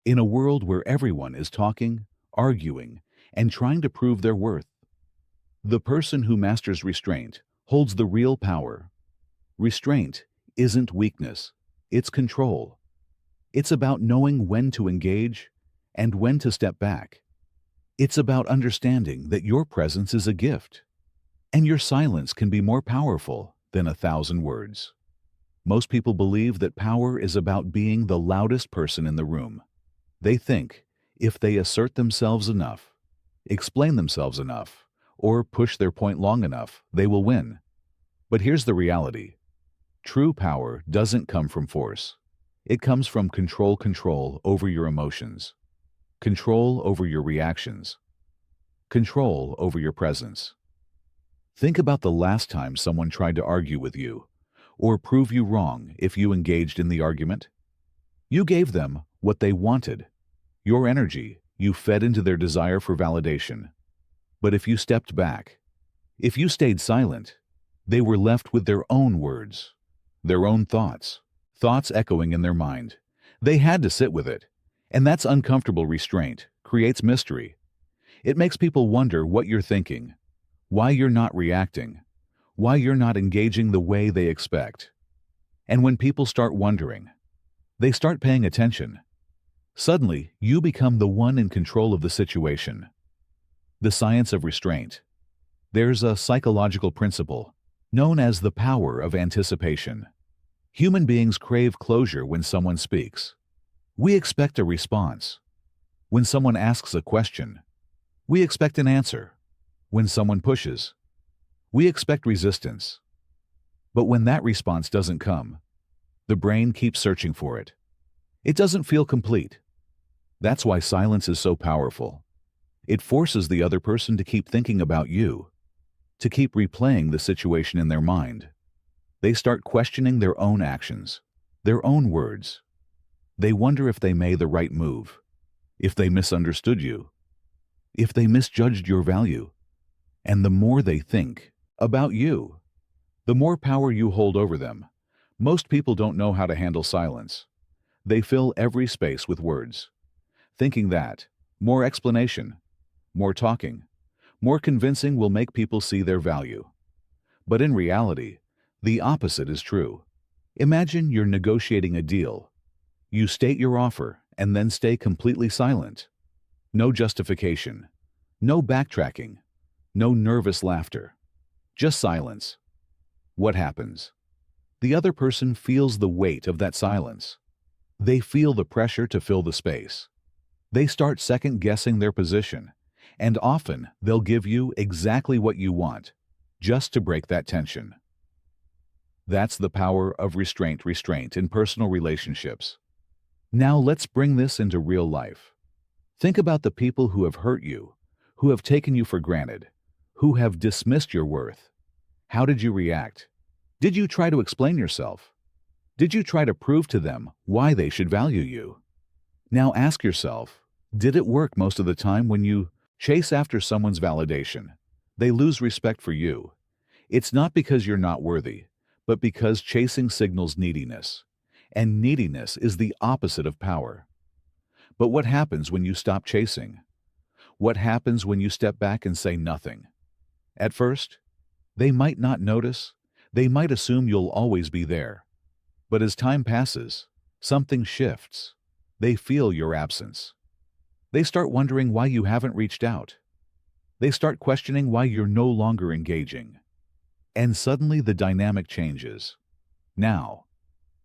In a world where everyone is talking, arguing, and trying to prove their worth, the person who masters restraint holds the real power. Restraint isn't weakness, it's control. It's about knowing when to engage and when to step back. It's about understanding that your presence is a gift, and your silence can be more powerful than 1,000 words. Most people believe that power is about being the loudest person in the room. They think if they assert themselves enough, explain themselves enough, or push their point long enough, they will win. But here's the reality. True power doesn't come from force. It comes from control over your emotions, control over your reactions, control over your presence. Think about the last time someone tried to argue with you or prove you wrong if you engaged in the argument. You gave them what they wanted, your energy. You fed into their desire for validation. But if you stepped back, if you stayed silent, they were left with their own words, their own thoughts echoing in their mind. They had to sit with it, and that's uncomfortable. Restraint creates mystery. It makes people wonder what you're thinking, why you're not reacting, why you're not engaging the way they expect. And when people start wondering, they start paying attention. Suddenly, you become the one in control of the situation. The science of restraint. There's a psychological principle known as the power of anticipation. Human beings crave closure when someone speaks. We expect a response. When someone asks a question, we expect an answer. When someone pushes, we expect resistance. But when that response doesn't come, the brain keeps searching for it. It doesn't feel complete. That's why silence is so powerful. It forces the other person to keep thinking about you, to keep replaying the situation in their mind. They start questioning their own actions, their own words. They wonder if they made the right move, if they misunderstood you, if they misjudged your value. And the more they think about you, the more power you hold over them. Most people don't know how to handle silence. They fill every space with words, thinking that more explanation, more talking, more convincing will make people see their value. But in reality, the opposite is true. Imagine you're negotiating a deal. You state your offer and then stay completely silent. No justification, no backtracking, no nervous laughter, just silence. What happens? The other person feels the weight of that silence. They feel the pressure to fill the space. They start second-guessing their position, and often they'll give you exactly what you want, just to break that tension. That's the power of restraint in personal relationships. Now let's bring this into real life. Think about the people who have hurt you, who have taken you for granted, who have dismissed your worth. How did you react? Did you try to explain yourself? Did you try to prove to them why they should value you? Now ask yourself, did it work most of the time? When you chase after someone's validation, they lose respect for you. It's not because you're not worthy, but because chasing signals neediness. And neediness is the opposite of power. But what happens when you stop chasing? What happens when you step back and say nothing? At first, they might not notice. They might assume you'll always be there. But as time passes, something shifts. They feel your absence. They start wondering why you haven't reached out. They start questioning why you're no longer engaging. And suddenly the dynamic changes. Now,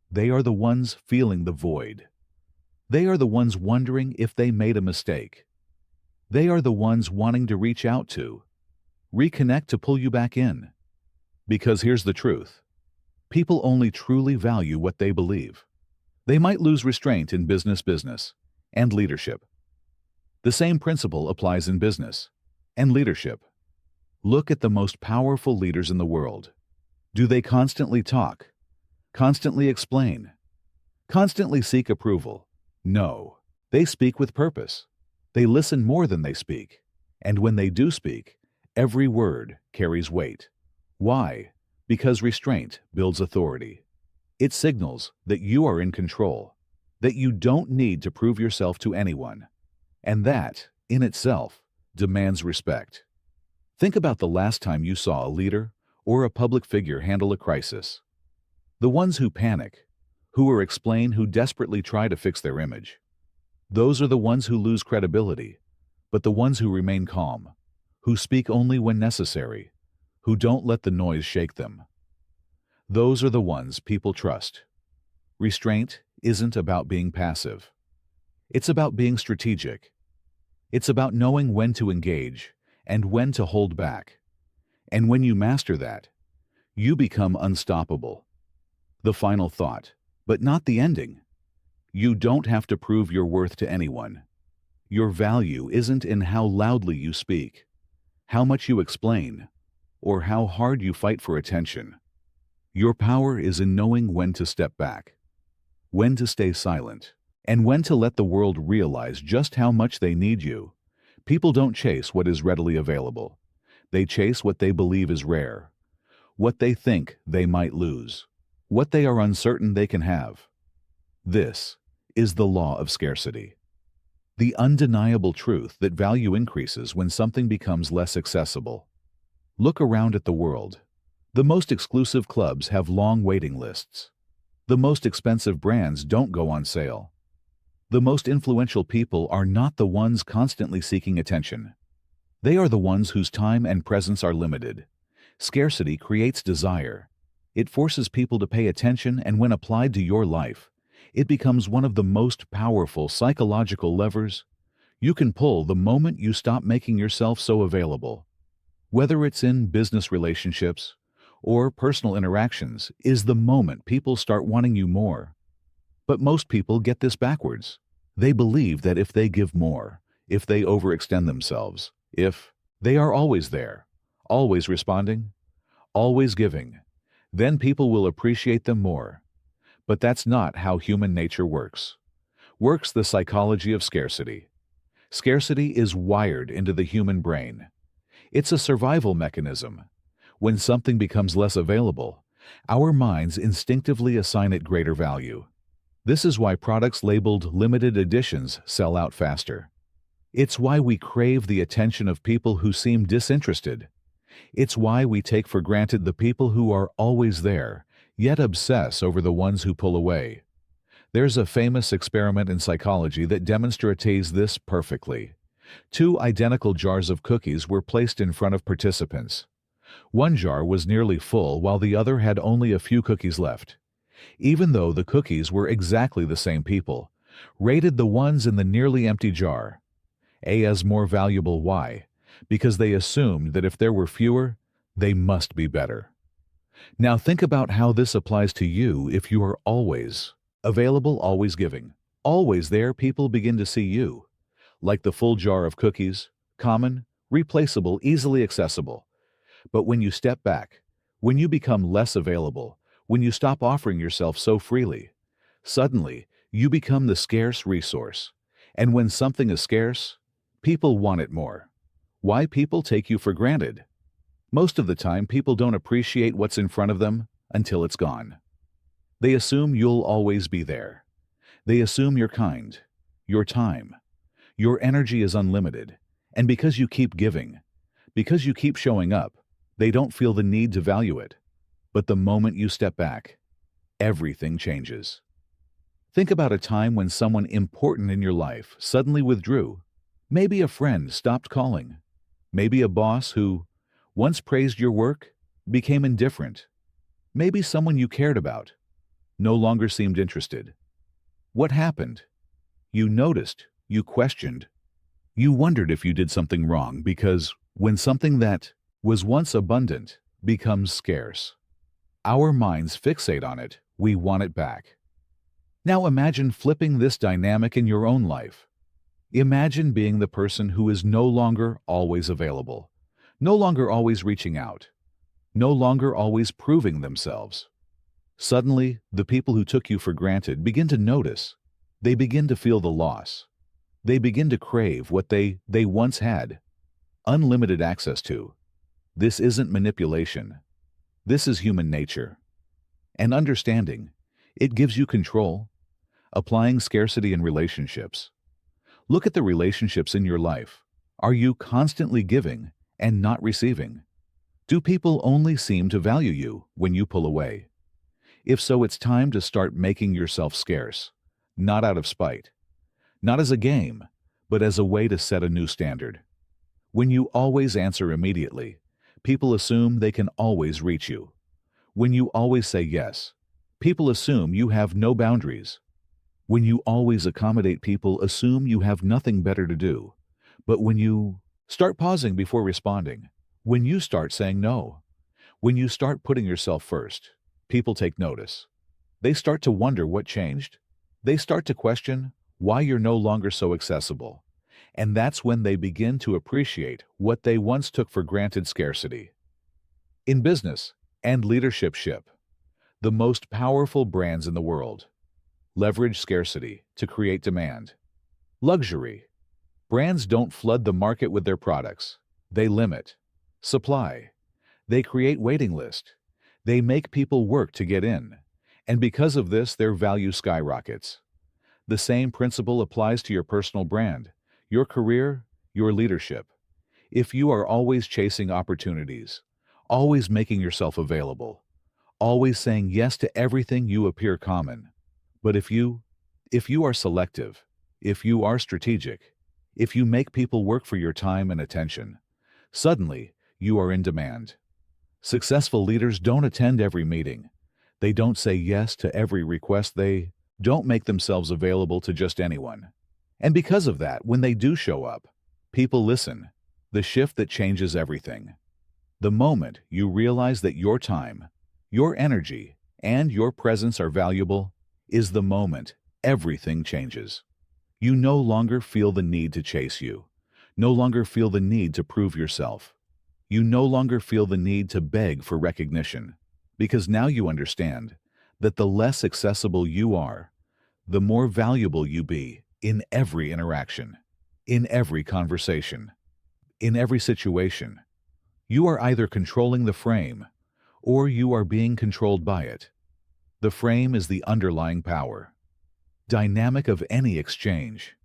they are the ones feeling the void. They are the ones wondering if they made a mistake. They are the ones wanting to reach out to, reconnect, to pull you back in. Because here's the truth. People only truly value what they believe. They might lose restraint in business, and leadership. The same principle applies in business and leadership. Look at the most powerful leaders in the world. Do they constantly talk? Constantly explain? Constantly seek approval? No. They speak with purpose. They listen more than they speak. And when they do speak, every word carries weight. Why? Because restraint builds authority. It signals that you are in control, that you don't need to prove yourself to anyone. And that, in itself, demands respect. Think about the last time you saw a leader or a public figure handle a crisis. The ones who panic, who explain, who desperately try to fix their image. Those are the ones who lose credibility, but the ones who remain calm, who speak only when necessary, who don't let the noise shake them. Those are the ones people trust. Restraint isn't about being passive. It's about being strategic. It's about knowing when to engage and when to hold back. And when you master that, you become unstoppable. The final thought, but not the ending. You don't have to prove your worth to anyone. Your value isn't in how loudly you speak, how much you explain, or how hard you fight for attention. Your power is in knowing when to step back, when to stay silent, and when to let the world realize just how much they need you. People don't chase what is readily available. They chase what they believe is rare, what they think they might lose, what they are uncertain they can have. This is the law of scarcity. The undeniable truth that value increases when something becomes less accessible. Look around at the world. The most exclusive clubs have long waiting lists. The most expensive brands don't go on sale. The most influential people are not the ones constantly seeking attention. They are the ones whose time and presence are limited. Scarcity creates desire. It forces people to pay attention, and when applied to your life, it becomes one of the most powerful psychological levers you can pull the moment you stop making yourself so available. Whether it's in business relationships or personal interactions, is the moment people start wanting you more. But most people get this backwards. They believe that if they give more, if they overextend themselves, if they are always there, always responding, always giving, then people will appreciate them more. But that's not how human nature works. Works the psychology of scarcity. Scarcity is wired into the human brain. It's a survival mechanism. When something becomes less available, our minds instinctively assign it greater value. This is why products labeled limited editions sell out faster. It's why we crave the attention of people who seem disinterested. It's why we take for granted the people who are always there, yet obsess over the ones who pull away. There's a famous experiment in psychology that demonstrates this perfectly. 2 identical jars of cookies were placed in front of participants. One jar was nearly full while the other had only a few cookies left. Even though the cookies were exactly the same, people rated the ones in the nearly empty jar A as more valuable. Why? Because they assumed that if there were fewer, they must be better. Now think about how this applies to you. If you are always available, always giving, always there, people begin to see you like the full jar of cookies, common, replaceable, easily accessible. But when you step back, when you become less available, when you stop offering yourself so freely, suddenly you become the scarce resource. And when something is scarce, people want it more. Why? People take you for granted. Most of the time, people don't appreciate what's in front of them until it's gone. They assume you'll always be there. They assume you're kind, your time, your energy is unlimited. And because you keep giving, because you keep showing up, they don't feel the need to value it. But the moment you step back, everything changes. Think about a time when someone important in your life suddenly withdrew. Maybe a friend stopped calling. Maybe a boss who once praised your work became indifferent. Maybe someone you cared about no longer seemed interested. What happened? You noticed, you questioned, you wondered if you did something wrong, because when something that was once abundant becomes scarce, our minds fixate on it, we want it back. Now imagine flipping this dynamic in your own life. Imagine being the person who is no longer always available, no longer always reaching out, no longer always proving themselves. Suddenly, the people who took you for granted begin to notice. They begin to feel the loss. They begin to crave what they once had unlimited access to. This isn't manipulation. This is human nature. And understanding, it gives you control. Applying scarcity in relationships. Look at the relationships in your life. Are you constantly giving and not receiving? Do people only seem to value you when you pull away? If so, it's time to start making yourself scarce, not out of spite, not as a game, but as a way to set a new standard. When you always answer immediately, people assume they can always reach you. When you always say yes, people assume you have no boundaries. When you always accommodate, people assume you have nothing better to do. But when you start pausing before responding, when you start saying no, when you start putting yourself first, people take notice. They start to wonder what changed. They start to question why you're no longer so accessible. And that's when they begin to appreciate what they once took for granted: scarcity. In business and leadership, the most powerful brands in the world leverage scarcity to create demand. Luxury. Brands don't flood the market with their products. They limit supply. They create waiting lists. They make people work to get in. And because of this, their value skyrockets. The same principle applies to your personal brand, your career, your leadership. If you are always chasing opportunities, always making yourself available, always saying yes to everything, you appear common. But if you are selective, if you are strategic, if you make people work for your time and attention, suddenly you are in demand. Successful leaders don't attend every meeting. They don't say yes to every request. They don't make themselves available to just anyone. And because of that, when they do show up, people listen. The shift that changes everything. The moment you realize that your time, your energy, and your presence are valuable is the moment everything changes. You no longer feel the need to chase you, no longer feel the need to prove yourself. You no longer feel the need to beg for recognition, because now you understand that the less accessible you are, the more valuable you be in every interaction, in every conversation, in every situation. You are either controlling the frame or you are being controlled by it. The frame is the underlying power, dynamic of any exchange.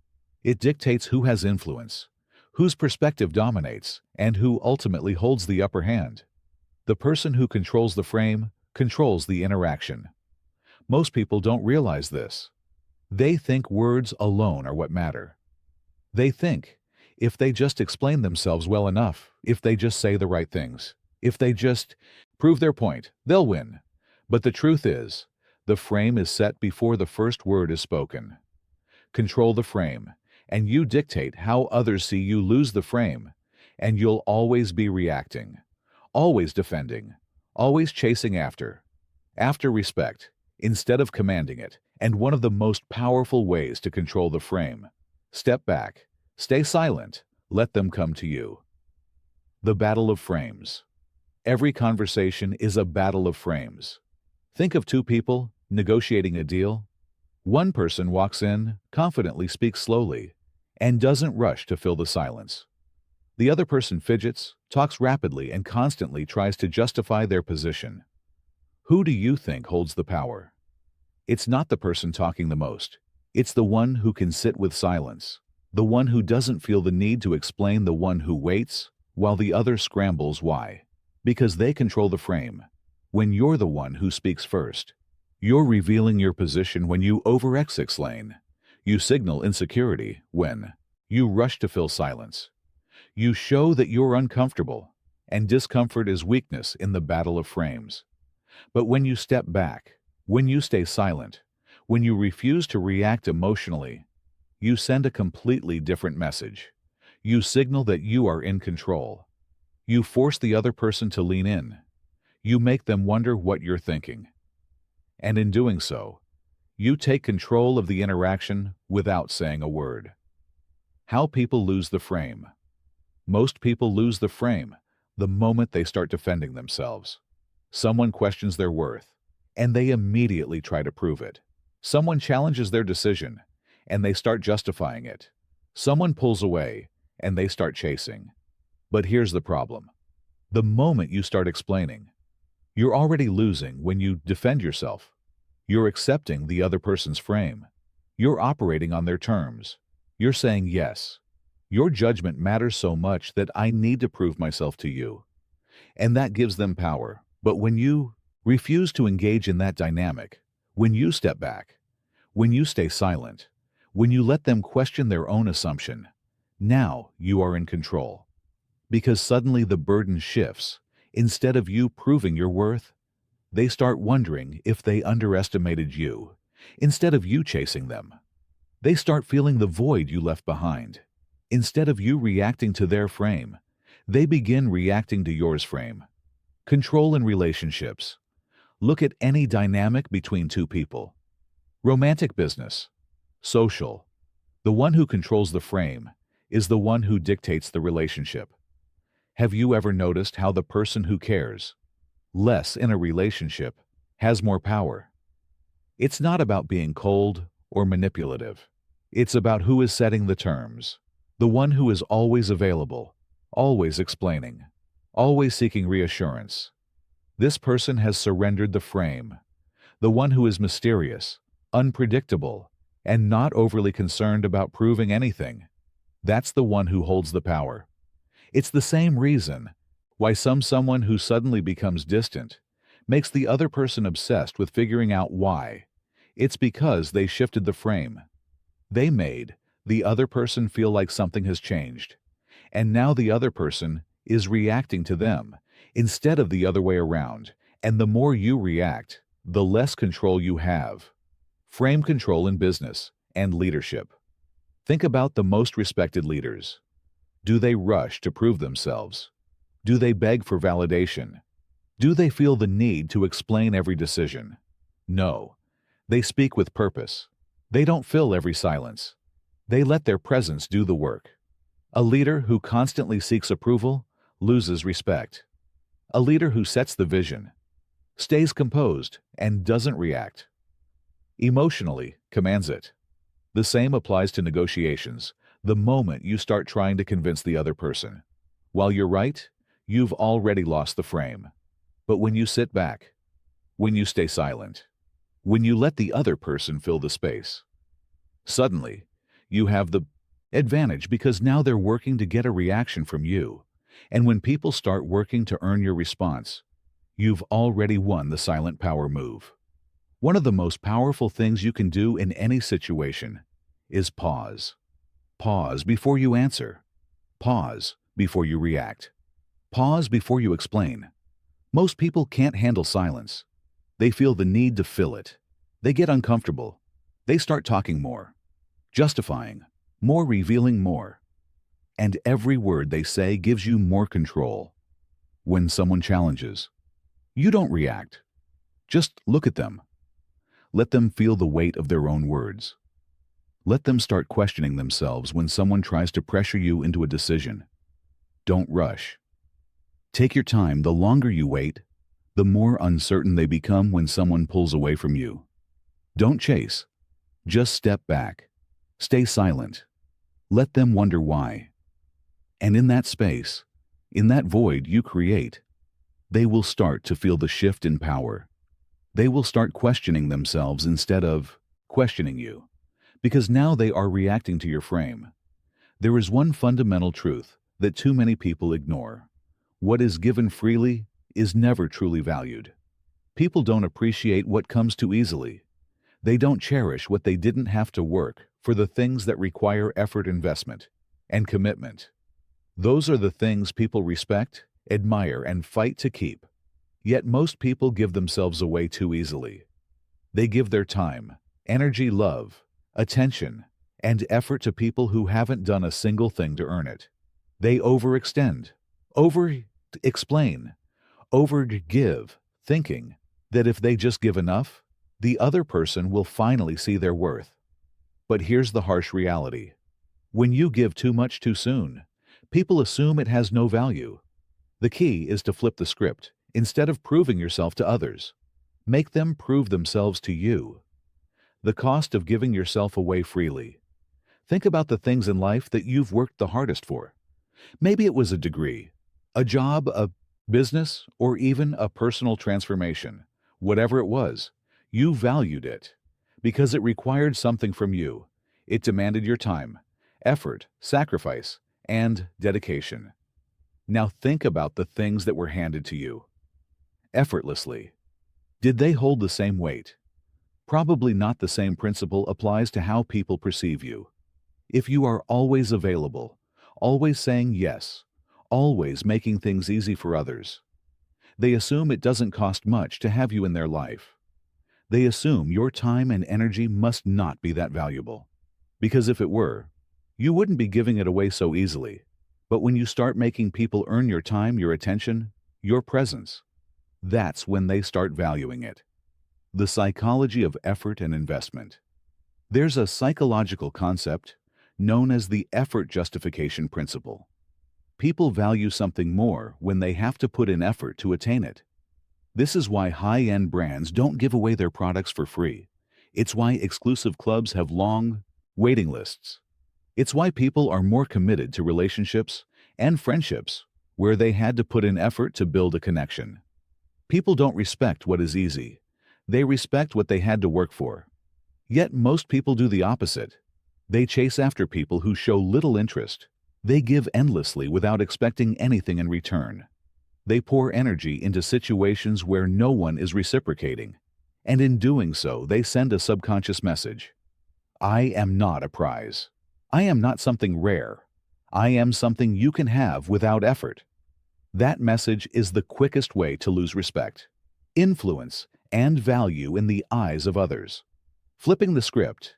It dictates who has influence, whose perspective dominates, and who ultimately holds the upper hand. The person who controls the frame controls the interaction. Most people don't realize this. They think words alone are what matter. They think if they just explain themselves well enough, if they just say the right things, if they just prove their point, they'll win. But the truth is, the frame is set before the first word is spoken. Control the frame, and you dictate how others see you. Lose the frame, and you'll always be reacting, always defending, always chasing after respect, instead of commanding it. And one of the most powerful ways to control the frame: step back, stay silent, let them come to you. The battle of frames. Every conversation is a battle of frames. Think of two people negotiating a deal. One person walks in, confidently speaks slowly, and doesn't rush to fill the silence. The other person fidgets, talks rapidly, and constantly tries to justify their position. Who do you think holds the power? It's not the person talking the most. It's the one who can sit with silence, the one who doesn't feel the need to explain, the one who waits while the other scrambles. Why? Because they control the frame. When you're the one who speaks first, you're revealing your position. When you over-explain, you signal insecurity. When you rush to fill silence, you show that you're uncomfortable, and discomfort is weakness in the battle of frames. But when you step back, when you stay silent, when you refuse to react emotionally, you send a completely different message. You signal that you are in control. You force the other person to lean in. You make them wonder what you're thinking. And in doing so, you take control of the interaction without saying a word. How people lose the frame. Most people lose the frame the moment they start defending themselves. Someone questions their worth, and they immediately try to prove it. Someone challenges their decision, and they start justifying it. Someone pulls away, and they start chasing. But here's the problem. The moment you start explaining, you're already losing. When you defend yourself, you're accepting the other person's frame. You're operating on their terms. You're saying yes. Your judgment matters so much that I need to prove myself to you. And that gives them power. But when you refuse to engage in that dynamic, when you step back, when you stay silent, when you let them question their own assumption, now you are in control. Because suddenly the burden shifts. Instead of you proving your worth, they start wondering if they underestimated you. Instead of you chasing them, they start feeling the void you left behind. Instead of you reacting to their frame, they begin reacting to yours frame. Control in relationships. Look at any dynamic between two people. Romantic, business, social. The one who controls the frame is the one who dictates the relationship. Have you ever noticed how the person who cares less in a relationship has more power? It's not about being cold or manipulative. It's about who is setting the terms. The one who is always available, always explaining, always seeking reassurance. This person has surrendered the frame. The one who is mysterious, unpredictable, and not overly concerned about proving anything. That's the one who holds the power. It's the same reason why someone who suddenly becomes distant makes the other person obsessed with figuring out why. It's because they shifted the frame. They made the other person feel like something has changed, and now the other person is reacting to them instead of the other way around. And the more you react, the less control you have. Frame control in business and leadership. Think about the most respected leaders. Do they rush to prove themselves? Do they beg for validation? Do they feel the need to explain every decision? No. They speak with purpose. They don't fill every silence. They let their presence do the work. A leader who constantly seeks approval loses respect. A leader who sets the vision, stays composed, and doesn't react emotionally, commands it. The same applies to negotiations. The moment you start trying to convince the other person, while you're right, you've already lost the frame. But when you sit back, when you stay silent, when you let the other person fill the space, suddenly you have the advantage because now they're working to get a reaction from you. And when people start working to earn your response, you've already won the silent power move. One of the most powerful things you can do in any situation is pause. Pause before you answer. Pause before you react. Pause before you explain. Most people can't handle silence. They feel the need to fill it. They get uncomfortable. They start talking more, justifying, more revealing more. And every word they say gives you more control. When someone challenges, you don't react. Just look at them. Let them feel the weight of their own words. Let them start questioning themselves when someone tries to pressure you into a decision. Don't rush. Take your time. The longer you wait, the more uncertain they become when someone pulls away from you. Don't chase. Just step back. Stay silent. Let them wonder why. And in that space, in that void you create, they will start to feel the shift in power. They will start questioning themselves instead of questioning you, because now they are reacting to your frame. There is one fundamental truth that too many people ignore. What is given freely is never truly valued. People don't appreciate what comes too easily. They don't cherish what they didn't have to work for, the things that require effort, investment, and commitment. Those are the things people respect, admire, and fight to keep. Yet most people give themselves away too easily. They give their time, energy, love, attention, and effort to people who haven't done a single thing to earn it. They overextend, over-explain, over-give, thinking that if they just give enough, the other person will finally see their worth. But here's the harsh reality. When you give too much too soon, people assume it has no value. The key is to flip the script. Instead of proving yourself to others, make them prove themselves to you. The cost of giving yourself away freely. Think about the things in life that you've worked the hardest for. Maybe it was a degree, a job, a business, or even a personal transformation. Whatever it was, you valued it. Because it required something from you. It demanded your time, effort, sacrifice, and dedication. Now think about the things that were handed to you effortlessly. Did they hold the same weight? Probably not. The same principle applies to how people perceive you. If you are always available, always saying yes, always making things easy for others, they assume it doesn't cost much to have you in their life. They assume your time and energy must not be that valuable. Because if it were, you wouldn't be giving it away so easily. But when you start making people earn your time, your attention, your presence, that's when they start valuing it. The psychology of effort and investment. There's a psychological concept known as the effort justification principle. People value something more when they have to put in effort to attain it. This is why high-end brands don't give away their products for free. It's why exclusive clubs have long waiting lists. It's why people are more committed to relationships and friendships where they had to put in effort to build a connection. People don't respect what is easy. They respect what they had to work for. Yet most people do the opposite. They chase after people who show little interest. They give endlessly without expecting anything in return. They pour energy into situations where no one is reciprocating. And in doing so, they send a subconscious message. I am not a prize. I am not something rare. I am something you can have without effort. That message is the quickest way to lose respect, influence, and value in the eyes of others. Flipping the script,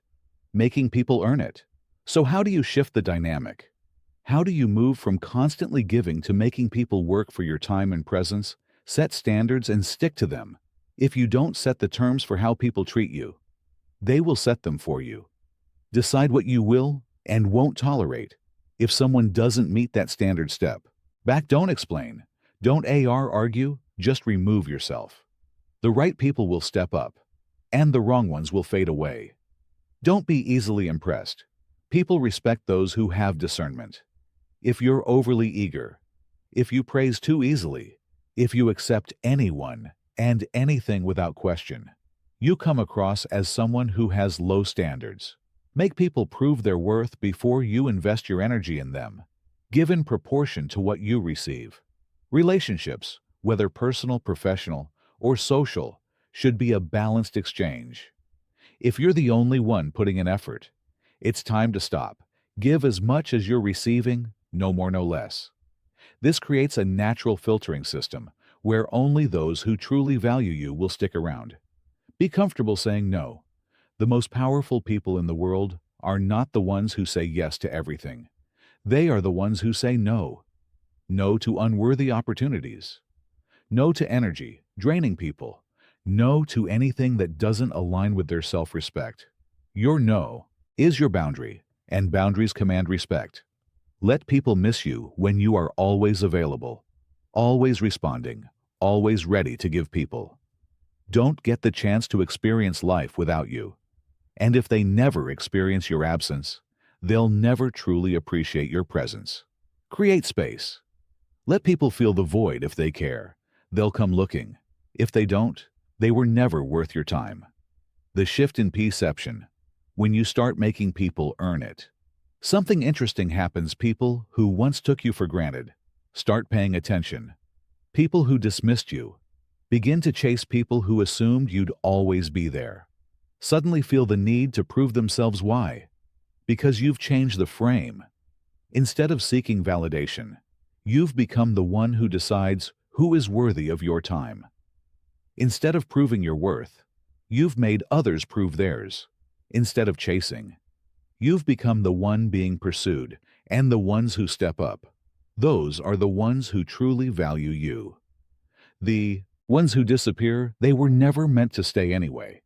making people earn it. So how do you shift the dynamic? How do you move from constantly giving to making people work for your time and presence, set standards, and stick to them? If you don't set the terms for how people treat you, they will set them for you. Decide what you will and won't tolerate. If someone doesn't meet that standard, step back. Don't explain. Don't argue. Just remove yourself. The right people will step up, and the wrong ones will fade away. Don't be easily impressed. People respect those who have discernment. If you're overly eager, if you praise too easily, if you accept anyone and anything without question, you come across as someone who has low standards. Make people prove their worth before you invest your energy in them. Give in proportion to what you receive. Relationships, whether personal, professional, or social, should be a balanced exchange. If you're the only one putting in effort, it's time to stop. Give as much as you're receiving, no more, no less. This creates a natural filtering system where only those who truly value you will stick around. Be comfortable saying no. The most powerful people in the world are not the ones who say yes to everything. They are the ones who say no. No to unworthy opportunities. No to energy, draining people. No to anything that doesn't align with their self-respect. Your no is your boundary, and boundaries command respect. Let people miss you when you are always available, always responding, always ready to give people. Don't get the chance to experience life without you. And if they never experience your absence, they'll never truly appreciate your presence. Create space. Let people feel the void. If they care, they'll come looking. If they don't, they were never worth your time. The shift in perception. When you start making people earn it, something interesting happens. People who once took you for granted start paying attention. People who dismissed you begin to chase. People who assumed you'd always be there suddenly feel the need to prove themselves. Why? Because you've changed the frame. Instead of seeking validation, you've become the one who decides who is worthy of your time. Instead of proving your worth, you've made others prove theirs. Instead of chasing, you've become the one being pursued, and the ones who step up, those are the ones who truly value you. The ones who disappear, they were never meant to stay anyway.